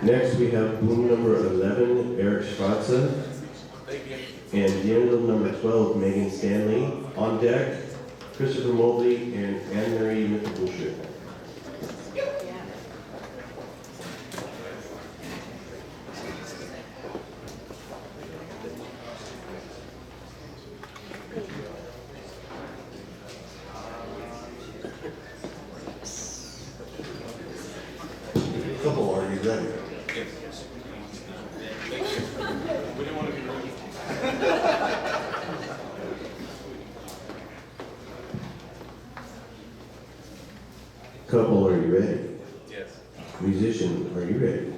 Next, we have Boom number 11, Erik Schwarze, and Dirndl number 12, Megan Stanley. On deck, Christopher Mobley and Anne-Marie Mittelbusch. Couple, are you ready? Couple, are you ready? Yes. Musician, are you ready?